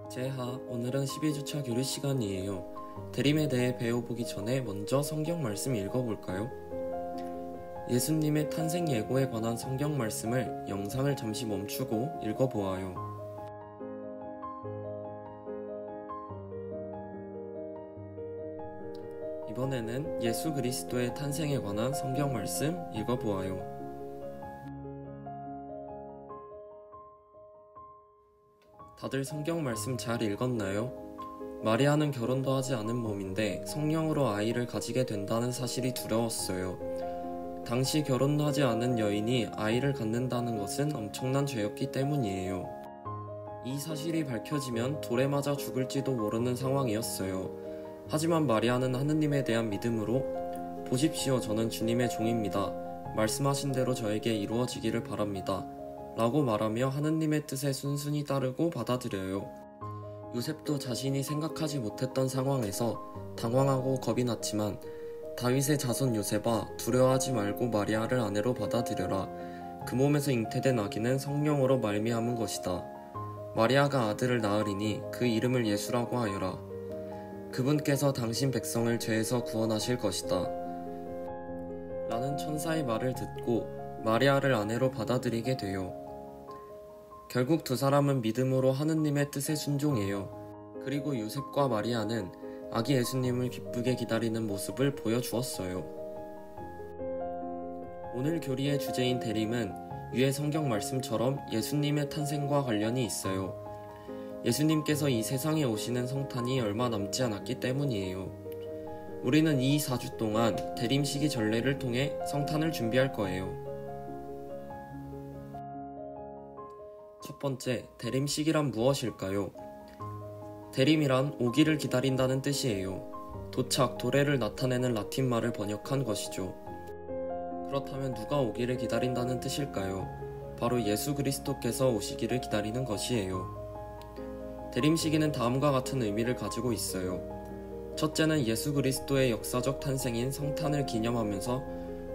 제하, 오늘은 12주차 교류 시간이에요. 대림에 대해 배워보기 전에 먼저 성경 말씀 읽어볼까요? 예수님의 탄생 예고에 관한 성경 말씀을 영상을 잠시 멈추고 읽어보아요. 이번에는 예수 그리스도의 탄생에 관한 성경 말씀 읽어보아요. 다들 성경 말씀 잘 읽었나요? 마리아는 결혼도 하지 않은 몸인데 성령으로 아이를 가지게 된다는 사실이 두려웠어요. 당시 결혼도 하지 않은 여인이 아이를 갖는다는 것은 엄청난 죄였기 때문이에요. 이 사실이 밝혀지면 돌에 맞아 죽을지도 모르는 상황이었어요. 하지만 마리아는 하느님에 대한 믿음으로 보십시오, 저는 주님의 종입니다. 말씀하신 대로 저에게 이루어지기를 바랍니다. 라고 말하며 하느님의 뜻에 순순히 따르고 받아들여요. 요셉도 자신이 생각하지 못했던 상황에서 당황하고 겁이 났지만 다윗의 자손 요셉아, 두려워하지 말고 마리아를 아내로 받아들여라. 그 몸에서 잉태된 아기는 성령으로 말미암은 것이다. 마리아가 아들을 낳으리니 그 이름을 예수라고 하여라. 그분께서 당신 백성을 죄에서 구원하실 것이다. 라는 천사의 말을 듣고 마리아를 아내로 받아들이게 돼요. 결국 두 사람은 믿음으로 하느님의 뜻에 순종해요. 그리고 요셉과 마리아는 아기 예수님을 기쁘게 기다리는 모습을 보여주었어요. 오늘 교리의 주제인 대림은 위의 성경 말씀처럼 예수님의 탄생과 관련이 있어요. 예수님께서 이 세상에 오시는 성탄이 얼마 남지 않았기 때문이에요. 우리는 이 4주 동안 대림시기 전례를 통해 성탄을 준비할 거예요. 첫 번째, 대림시기란 무엇일까요? 대림이란 오기를 기다린다는 뜻이에요. 도착, 도래를 나타내는 라틴 말을 번역한 것이죠. 그렇다면 누가 오기를 기다린다는 뜻일까요? 바로 예수 그리스도께서 오시기를 기다리는 것이에요. 대림시기는 다음과 같은 의미를 가지고 있어요. 첫째는 예수 그리스도의 역사적 탄생인 성탄을 기념하면서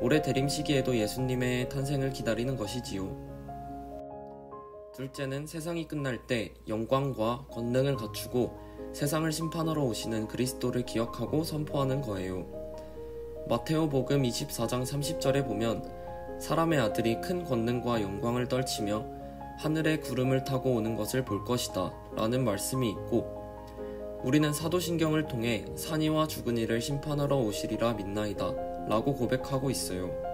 올해 대림시기에도 예수님의 탄생을 기다리는 것이지요. 둘째는 세상이 끝날 때 영광과 권능을 갖추고 세상을 심판하러 오시는 그리스도를 기억하고 선포하는 거예요. 마테오복음 24장 30절에 보면 사람의 아들이 큰 권능과 영광을 떨치며 하늘의 구름을 타고 오는 것을 볼 것이다 라는 말씀이 있고, 우리는 사도신경을 통해 산이와 죽은이를 심판하러 오시리라 믿나이다 라고 고백하고 있어요.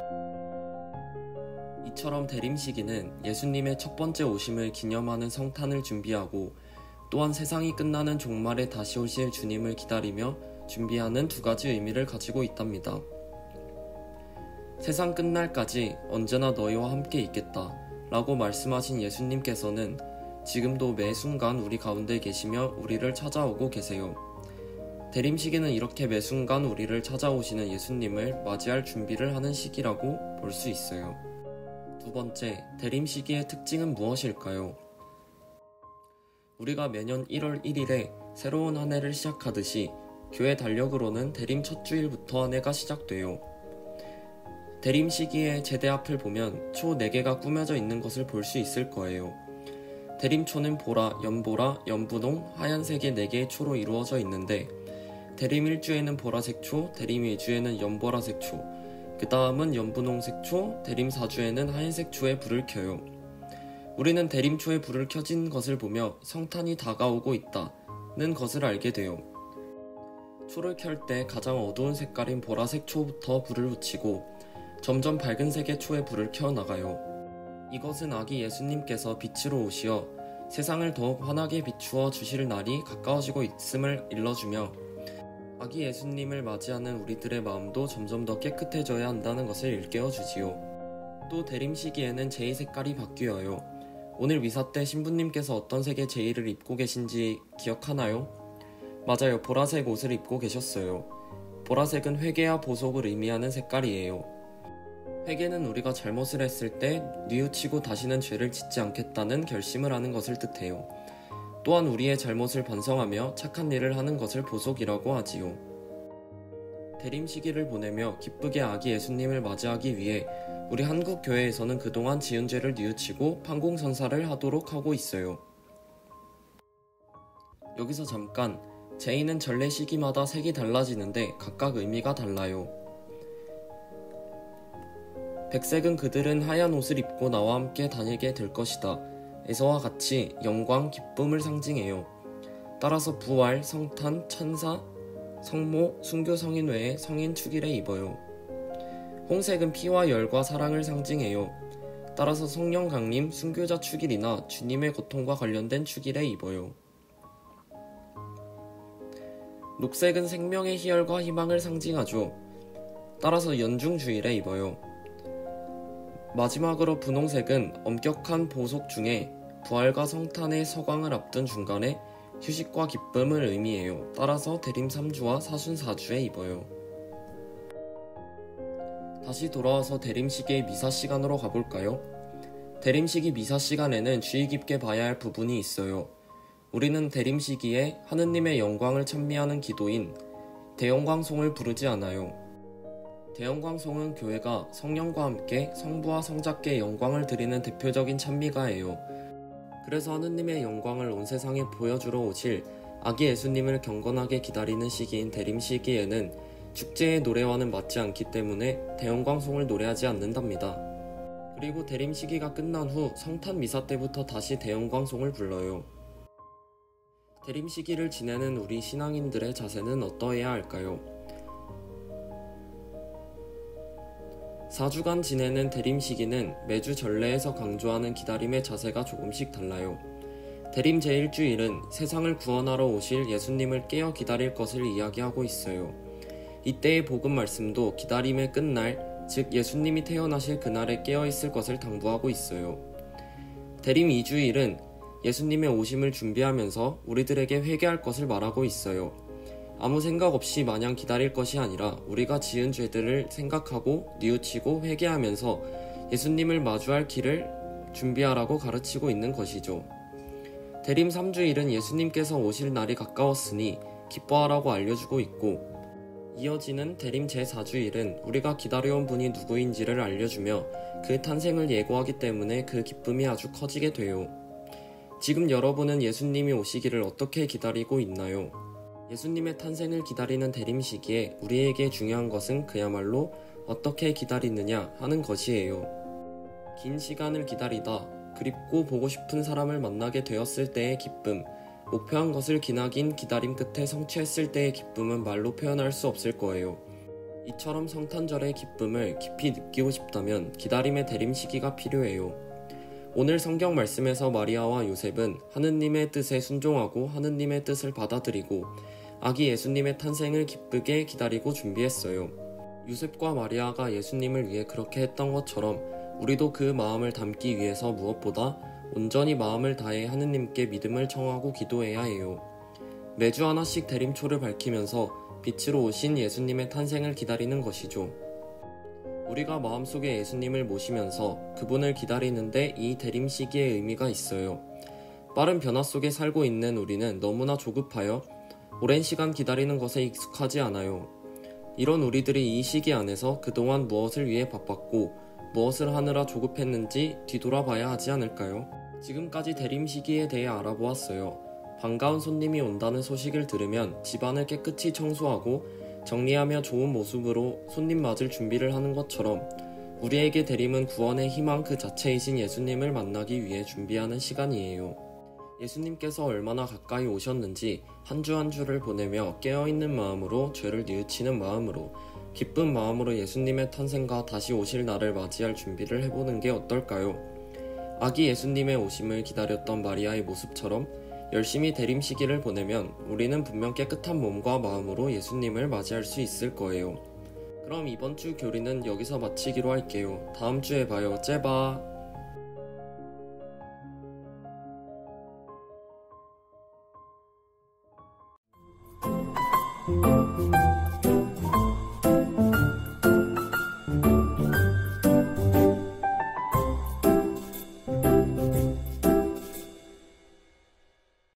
이처럼 대림시기는 예수님의 첫 번째 오심을 기념하는 성탄을 준비하고 또한 세상이 끝나는 종말에 다시 오실 주님을 기다리며 준비하는 두 가지 의미를 가지고 있답니다. 세상 끝날까지 언제나 너희와 함께 있겠다 라고 말씀하신 예수님께서는 지금도 매 순간 우리 가운데 계시며 우리를 찾아오고 계세요. 대림시기는 이렇게 매 순간 우리를 찾아오시는 예수님을 맞이할 준비를 하는 시기라고 볼 수 있어요. 두 번째, 대림시기의 특징은 무엇일까요? 우리가 매년 1월 1일에 새로운 한 해를 시작하듯이 교회 달력으로는 대림 첫 주일부터 한 해가 시작돼요. 대림 시기의 제대 앞을 보면 초 4개가 꾸며져 있는 것을 볼 수 있을 거예요. 대림초는 보라, 연분홍, 하얀색의 4개의 초로 이루어져 있는데 대림 1주에는 보라색 초, 대림 2주에는 연보라색 초, 그 다음은 연분홍색 초, 대림 4주에는 하얀색 초에 불을 켜요. 우리는 대림초에 불을 켜진 것을 보며 성탄이 다가오고 있다는 것을 알게 돼요. 초를 켤 때 가장 어두운 색깔인 보라색 초부터 불을 붙이고 점점 밝은 색의 초에 불을 켜나가요. 이것은 아기 예수님께서 빛으로 오시어 세상을 더욱 환하게 비추어 주실 날이 가까워지고 있음을 일러주며 아기 예수님을 맞이하는 우리들의 마음도 점점 더 깨끗해져야 한다는 것을 일깨워주지요. 또 대림 시기에는 제의 색깔이 바뀌어요. 오늘 미사 때 신부님께서 어떤 색의 제의를 입고 계신지 기억하나요? 맞아요, 보라색 옷을 입고 계셨어요. 보라색은 회개와 보속을 의미하는 색깔이에요. 회개는 우리가 잘못을 했을 때 뉘우치고 다시는 죄를 짓지 않겠다는 결심을 하는 것을 뜻해요. 또한 우리의 잘못을 반성하며 착한 일을 하는 것을 보속이라고 하지요. 대림 시기를 보내며 기쁘게 아기 예수님을 맞이하기 위해 우리 한국 교회에서는 그동안 지은 죄를 뉘우치고 판공선사를 하도록 하고 있어요. 여기서 잠깐, 제의는 전례 시기마다 색이 달라지는데 각각 의미가 달라요. 백색은 그들은 하얀 옷을 입고 나와 함께 다니게 될 것이다 에서와 같이 영광, 기쁨을 상징해요. 따라서 부활, 성탄, 천사, 성모, 순교 성인 외에 성인 축일에 입어요. 홍색은 피와 열과 사랑을 상징해요. 따라서 성령 강림, 순교자 축일이나 주님의 고통과 관련된 축일에 입어요. 녹색은 생명의 희열과 희망을 상징하죠. 따라서 연중주일에 입어요. 마지막으로 분홍색은 엄격한 보석 중에 부활과 성탄의 서광을 앞둔 중간에 휴식과 기쁨을 의미해요. 따라서 대림 3주와 사순 4주에 입어요. 다시 돌아와서 대림시기의 미사 시간으로 가볼까요? 대림시기 미사 시간에는 주의 깊게 봐야 할 부분이 있어요. 우리는 대림시기에 하느님의 영광을 찬미하는 기도인 대영광송을 부르지 않아요. 대영광송은 교회가 성령과 함께 성부와 성자께 영광을 드리는 대표적인 찬미가예요. 그래서 하느님의 영광을 온 세상에 보여주러 오실 아기 예수님을 경건하게 기다리는 시기인 대림시기에는 축제의 노래와는 맞지 않기 때문에 대영광송을 노래하지 않는답니다. 그리고 대림시기가 끝난 후 성탄 미사 때부터 다시 대영광송을 불러요. 대림시기를 지내는 우리 신앙인들의 자세는 어떠해야 할까요? 4주간 지내는 대림시기는 매주 전례에서 강조하는 기다림의 자세가 조금씩 달라요. 대림 제1주일은 세상을 구원하러 오실 예수님을 깨어 기다릴 것을 이야기하고 있어요. 이때의 복음 말씀도 기다림의 끝날, 즉 예수님이 태어나실 그날에 깨어있을 것을 당부하고 있어요. 대림 2주일은 예수님의 오심을 준비하면서 우리들에게 회개할 것을 말하고 있어요. 아무 생각 없이 마냥 기다릴 것이 아니라 우리가 지은 죄들을 생각하고 뉘우치고 회개하면서 예수님을 마주할 길을 준비하라고 가르치고 있는 것이죠. 대림 3주일은 예수님께서 오실 날이 가까웠으니 기뻐하라고 알려주고 있고, 이어지는 대림 제4주일은 우리가 기다려온 분이 누구인지를 알려주며 그 탄생을 예고하기 때문에 그 기쁨이 아주 커지게 돼요. 지금 여러분은 예수님이 오시기를 어떻게 기다리고 있나요? 예수님의 탄생을 기다리는 대림 시기에 우리에게 중요한 것은 그야말로 어떻게 기다리느냐 하는 것이에요. 긴 시간을 기다리다 그립고 보고 싶은 사람을 만나게 되었을 때의 기쁨, 목표한 것을 기나긴 기다림 끝에 성취했을 때의 기쁨은 말로 표현할 수 없을 거예요. 이처럼 성탄절의 기쁨을 깊이 느끼고 싶다면 기다림의 대림 시기가 필요해요. 오늘 성경 말씀에서 마리아와 요셉은 하느님의 뜻에 순종하고 하느님의 뜻을 받아들이고 아기 예수님의 탄생을 기쁘게 기다리고 준비했어요. 요셉과 마리아가 예수님을 위해 그렇게 했던 것처럼 우리도 그 마음을 담기 위해서 무엇보다 온전히 마음을 다해 하느님께 믿음을 청하고 기도해야 해요. 매주 하나씩 대림초를 밝히면서 빛으로 오신 예수님의 탄생을 기다리는 것이죠. 우리가 마음속에 예수님을 모시면서 그분을 기다리는데 이 대림 시기의 의미가 있어요. 빠른 변화 속에 살고 있는 우리는 너무나 조급하여 오랜 시간 기다리는 것에 익숙하지 않아요. 이런 우리들이 이 시기 안에서 그동안 무엇을 위해 바빴고 무엇을 하느라 조급했는지 뒤돌아봐야 하지 않을까요? 지금까지 대림 시기에 대해 알아보았어요. 반가운 손님이 온다는 소식을 들으면 집안을 깨끗이 청소하고 정리하며 좋은 모습으로 손님 맞을 준비를 하는 것처럼 우리에게 대림은 구원의 희망 그 자체이신 예수님을 만나기 위해 준비하는 시간이에요. 예수님께서 얼마나 가까이 오셨는지 한 주 한 주를 보내며 깨어있는 마음으로 죄를 뉘우치는 마음으로 기쁜 마음으로 예수님의 탄생과 다시 오실 날을 맞이할 준비를 해보는 게 어떨까요? 아기 예수님의 오심을 기다렸던 마리아의 모습처럼 열심히 대림 시기를 보내면 우리는 분명 깨끗한 몸과 마음으로 예수님을 맞이할 수 있을 거예요. 그럼 이번 주 교리는 여기서 마치기로 할게요. 다음 주에 봐요. 째바.